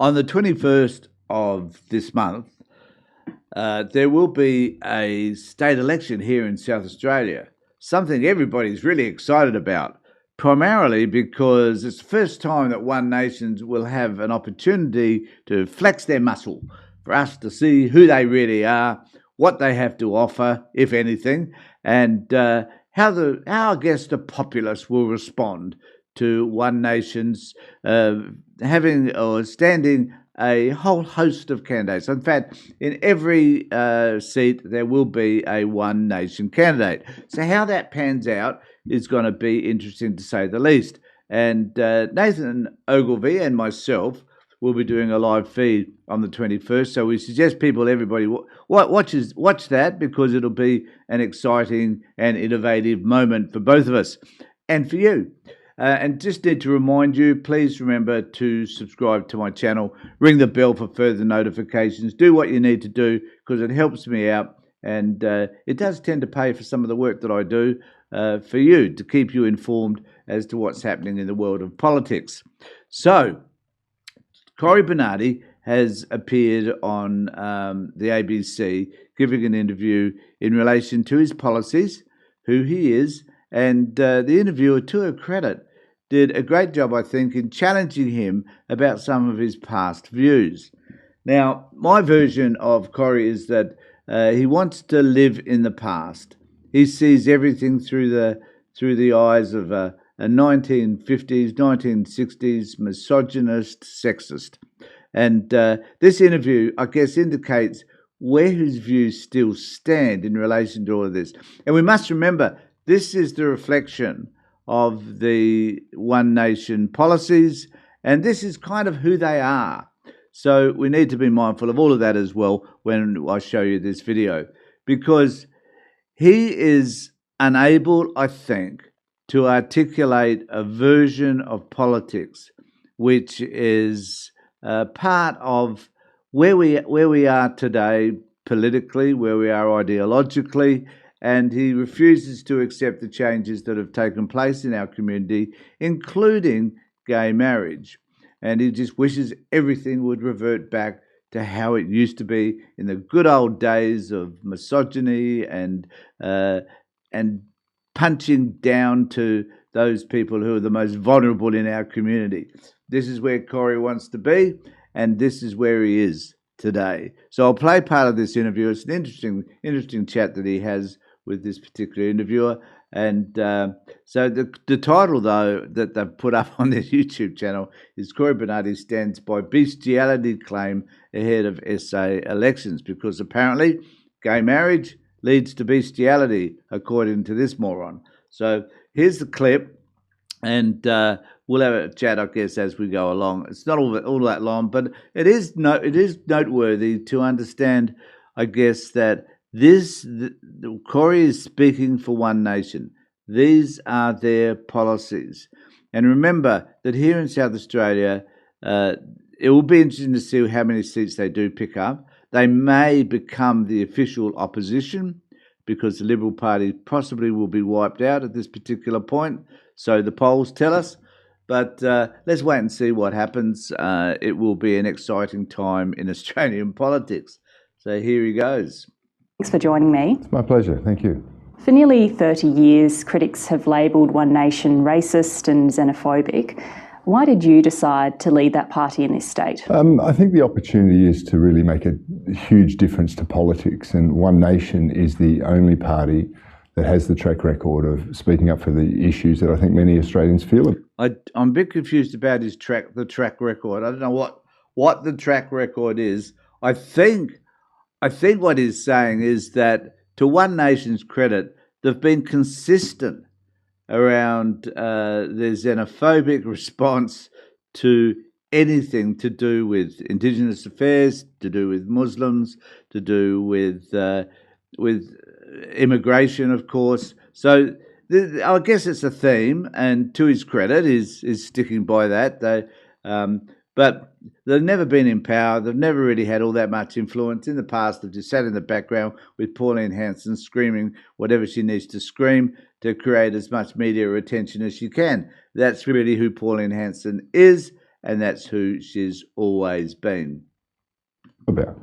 On the 21st of this month, there will be a state election here in South Australia, something everybody's really excited about, primarily because it's the first time that One Nations will have an opportunity to flex their muscle for us to see who they really are, what they have to offer, if anything, and how I guess the populace will respond to One Nation's having or standing a whole host of candidates. In fact, in every seat, there will be a One Nation candidate. So how that pans out is going to be interesting, to say the least. And Nathan Ogilvie and myself will be doing a live feed on the 21st. So we suggest everybody watch that, because it'll be an exciting and innovative moment for both of us and for you. And just need to remind you, please remember to subscribe to my channel, ring the bell for further notifications, do what you need to do, because it helps me out, and it does tend to pay for some of the work that I do for you, to keep you informed as to what's happening in the world of politics. So, Cory Bernardi has appeared on the ABC giving an interview in relation to his policies, who he is, and the interviewer, to her credit, did a great job, I think, in challenging him about some of his past views. Now, my version of Cory is that he wants to live in the past. He sees everything through the eyes of a 1950s, 1960s misogynist, sexist. And this interview, I guess, indicates where his views still stand in relation to all of this. And we must remember, this is the reflection of the One Nation policies, and this is kind of who they are. So we need to be mindful of all of that as well when I show you this video, because he is unable, I think, to articulate a version of politics which is part of where we are today politically, where we are ideologically, and he refuses to accept the changes that have taken place in our community, including gay marriage. And he just wishes everything would revert back to how it used to be in the good old days of misogyny and punching down to those people who are the most vulnerable in our community. This is where Cory wants to be, and this is where he is today. So I'll play part of this interview. It's an interesting chat that he has with this particular interviewer. And so the title, though, that they've put up on their YouTube channel is Cory Bernardi stands by bestiality claim ahead of SA elections, because apparently gay marriage leads to bestiality, according to this moron. So here's the clip, and we'll have a chat, I guess, as we go along. It's not all that long, but it is noteworthy to understand, I guess, that Cory is speaking for One Nation. These are their policies. And remember that here in South Australia, it will be interesting to see how many seats they do pick up. They may become the official opposition, because the Liberal Party possibly will be wiped out at this particular point. So the polls tell us. But let's wait and see what happens. It will be an exciting time in Australian politics. So here he goes. Thanks for joining me. It's my pleasure, thank you. For nearly 30 years, critics have labelled One Nation racist and xenophobic. Why did you decide to lead that party in this state? I think the opportunity is to really make a huge difference to politics, and One Nation is the only party that has the track record of speaking up for the issues that I think many Australians feel. I'm a bit confused about the track record. I don't know what the track record is. I think what he's saying is that, to One Nation's credit, they've been consistent around their xenophobic response to anything to do with Indigenous affairs, to do with Muslims, to do with immigration, of course. So I guess it's a theme, and to his credit, is sticking by that. But they've never been in power. They've never really had all that much influence. In the past, they've just sat in the background with Pauline Hanson screaming whatever she needs to scream to create as much media attention as she can. That's really who Pauline Hanson is, and that's who she's always been. About.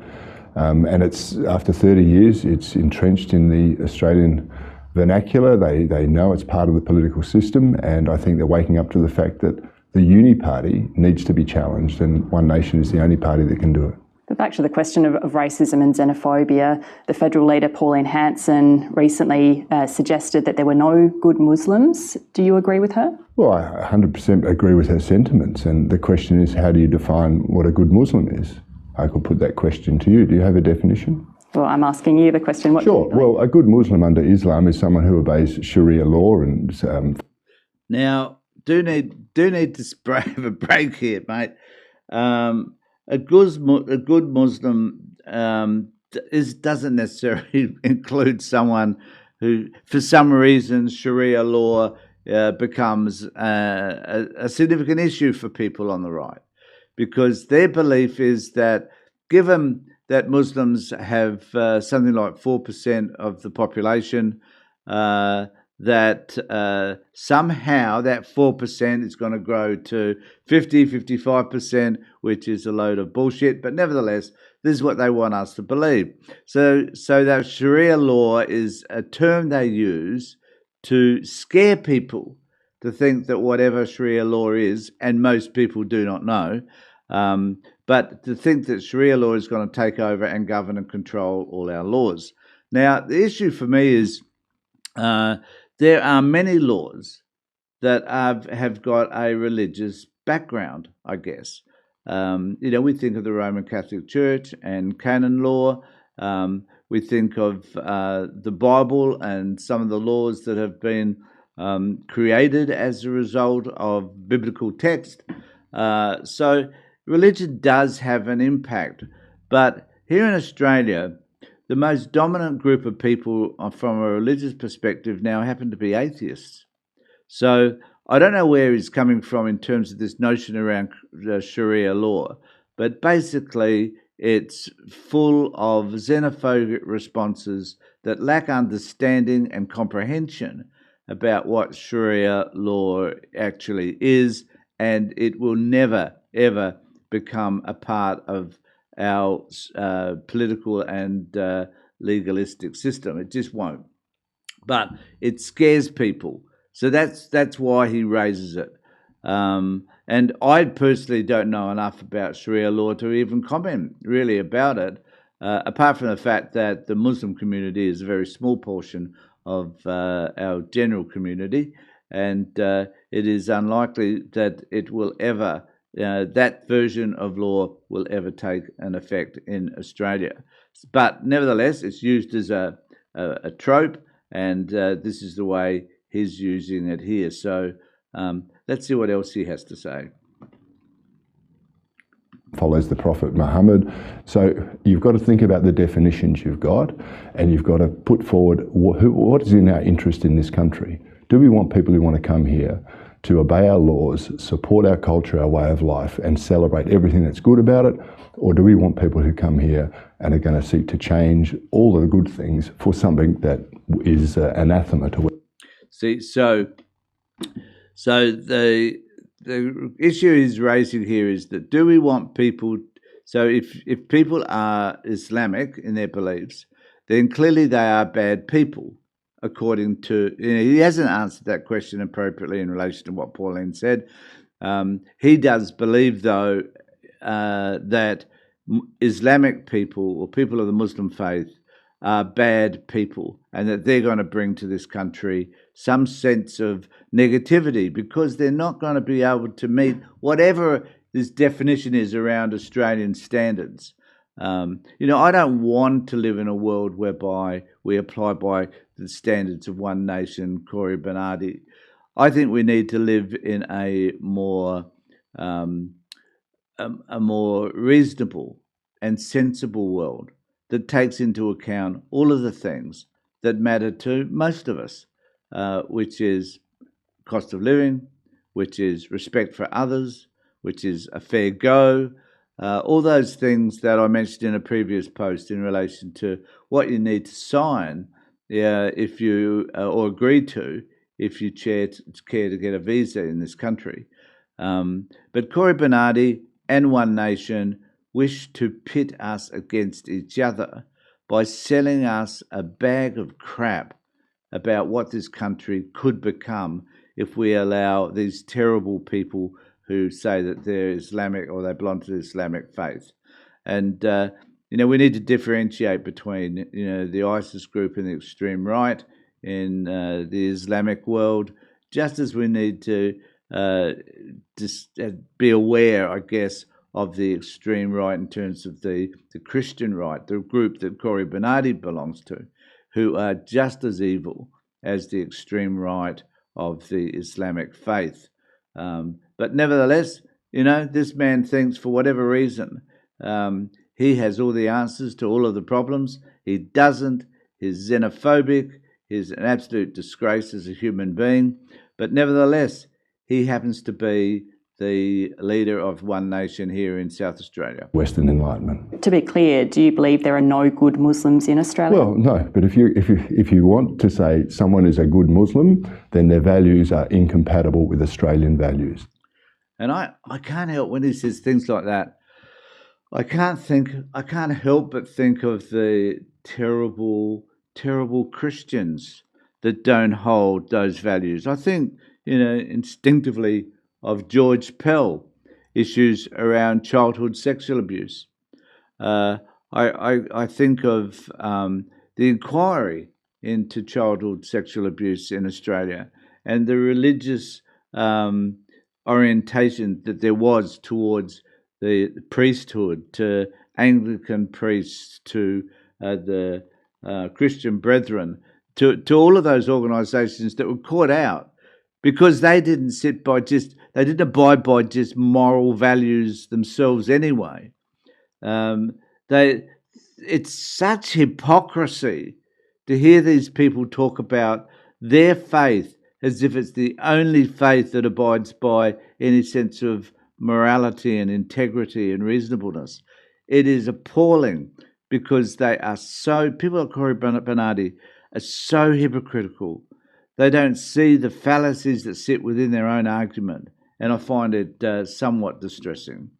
And it's after 30 years, it's entrenched in the Australian vernacular. They know it's part of the political system, and I think they're waking up to the fact that the uni party needs to be challenged, and One Nation is the only party that can do it. But back to the question of racism and xenophobia, the federal leader Pauline Hanson recently suggested that there were no good Muslims. Do you agree with her? Well, I 100% agree with her sentiments, and the question is, how do you define what a good Muslim is? I could put that question to you. Do you have a definition? Well, I'm asking you the question. What Sure. Well, a good Muslim under Islam is someone who obeys Sharia law and... Now, do need to have a break here, mate. A good Muslim doesn't necessarily include someone who, for some reason, Sharia law becomes a significant issue for people on the right, because their belief is that, given that Muslims have something like 4% of the population, that somehow that 4% is going to grow to 55%, which is a load of bullshit. But nevertheless, this is what they want us to believe. So that Sharia law is a term they use to scare people to think that whatever Sharia law is, and most people do not know, but to think that Sharia law is going to take over and govern and control all our laws. Now, the issue for me is there are many laws that have got a religious background, I guess. We think of the Roman Catholic Church and canon law. We think of the Bible and some of the laws that have been created as a result of biblical text. So religion does have an impact. But here in Australia, the most dominant group of people from a religious perspective now happen to be atheists. So I don't know where he's coming from in terms of this notion around Sharia law, but basically it's full of xenophobic responses that lack understanding and comprehension about what Sharia law actually is, and it will never, ever become a part of our political and legalistic system. It just won't. But it scares people. So that's why he raises it. And I personally don't know enough about Sharia law to even comment really about it, apart from the fact that the Muslim community is a very small portion of our general community, and it is unlikely that it will ever, that version of law will ever take an effect in Australia. But nevertheless, it's used as a trope, and this is the way he's using it here. So let's see what else he has to say. Follows the Prophet Muhammad. So you've got to think about the definitions you've got, and you've got to put forward what is in our interest in this country. Do we want people who want to come here to obey our laws, support our culture, our way of life, and celebrate everything that's good about it? Or do we want people who come here and are going to seek to change all of the good things for something that is anathema to... See, so the issue he's raising here is that, do we want people... So if people are Islamic in their beliefs, then clearly they are bad people, according to... he hasn't answered that question appropriately in relation to what Pauline said. He does believe, though, that Islamic people, or people of the Muslim faith, are bad people, and that they're going to bring to this country some sense of negativity, because they're not going to be able to meet whatever this definition is around Australian standards. I don't want to live in a world whereby we apply by the standards of One Nation, Cory Bernardi. I think we need to live in a more reasonable and sensible world that takes into account all of the things that matter to most of us, which is cost of living, which is respect for others, which is a fair go, all those things that I mentioned in a previous post in relation to what you need to sign if you or agree to if you care to get a visa in this country. But Cory Bernardi and One Nation wish to pit us against each other by selling us a bag of crap about what this country could become if we allow these terrible people who say that they're Islamic or they belong to the Islamic faith. And, we need to differentiate between, the ISIS group and the extreme right in the Islamic world, just as we need to be aware, I guess, of the extreme right in terms of the Christian right, the group that Cory Bernardi belongs to, who are just as evil as the extreme right of the Islamic faith. But nevertheless, this man thinks for whatever reason, he has all the answers to all of the problems. He doesn't. He's xenophobic. He's an absolute disgrace as a human being. But nevertheless, he happens to be the leader of One Nation here in South Australia. Western Enlightenment. To be clear, do you believe there are no good Muslims in Australia? Well, no, but if you want to say someone is a good Muslim, then their values are incompatible with Australian values. And I can't help when he says things like that. I can't help but think of the terrible, terrible Christians that don't hold those values. I think, instinctively of George Pell, issues around childhood sexual abuse. I think of the inquiry into childhood sexual abuse in Australia and the religious orientation that there was towards the priesthood, to Anglican priests, to the Christian Brethren, to all of those organisations that were caught out because they didn't abide by just moral values themselves anyway. It's such hypocrisy to hear these people talk about their faith as if it's the only faith that abides by any sense of morality and integrity and reasonableness. It is appalling because people like Cory Bernardi are so hypocritical. They don't see the fallacies that sit within their own argument, and I find it somewhat distressing.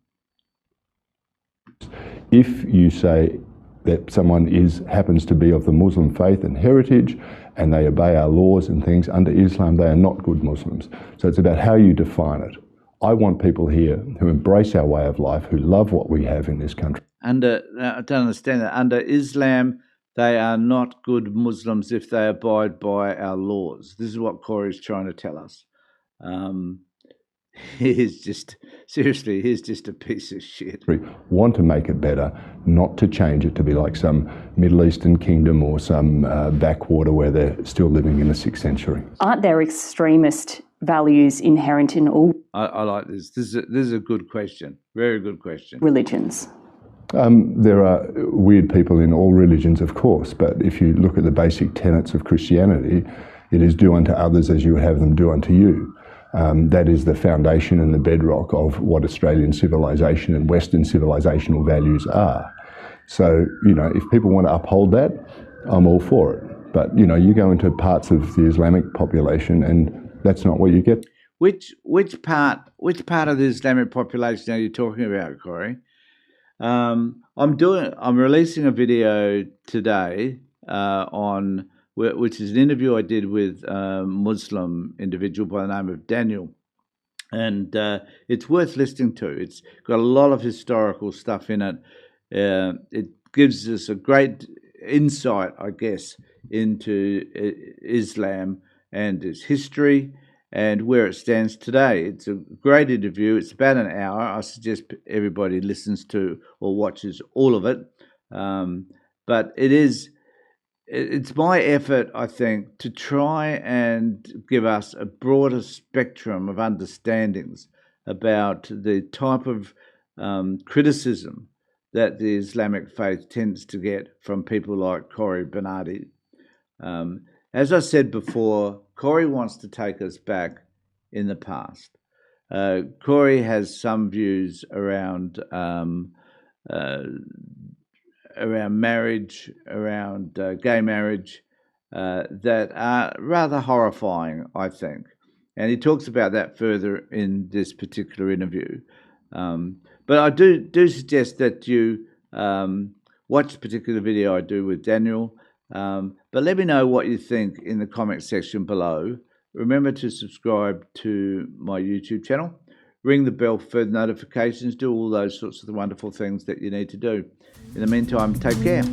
If you say that someone happens to be of the Muslim faith and heritage, and they obey our laws and things under Islam, they are not good Muslims. So it's about how you define it. I want people here who embrace our way of life, who love what we have in this country. I don't understand that. Under Islam, they are not good Muslims if they abide by our laws. This is what Cory's trying to tell us. He's just a piece of shit. Want to make it better, not to change it to be like some Middle Eastern kingdom or some backwater where they're still living in the 6th century. Aren't there extremist values inherent in all? I like this. This is a good question. Very good question. Religions. There are weird people in all religions, of course, but if you look at the basic tenets of Christianity, it is do unto others as you would have them do unto you. That is the foundation and the bedrock of what Australian civilization and Western civilizational values are. So, if people want to uphold that, I'm all for it. But, you go into parts of the Islamic population and that's not what you get. Which part of the Islamic population are you talking about, Cory? I'm releasing a video today which is an interview I did with a Muslim individual by the name of Daniel. And it's worth listening to. It's got a lot of historical stuff in it. It gives us a great insight, I guess, into Islam and its history and where it stands today. It's a great interview. It's about an hour. I suggest everybody listens to or watches all of it. But it's my effort, I think, to try and give us a broader spectrum of understandings about the type of criticism that the Islamic faith tends to get from people like Cory Bernardi. As I said before, Cory wants to take us back in the past. Cory has some views around marriage, around gay marriage, that are rather horrifying, I think. And he talks about that further in this particular interview. But I do suggest that you watch the particular video I do with Daniel. But let me know what you think in the comment section below. Remember to subscribe to my YouTube channel. Ring the bell for notifications. Do all those sorts of wonderful things that you need to do. In the meantime, take care.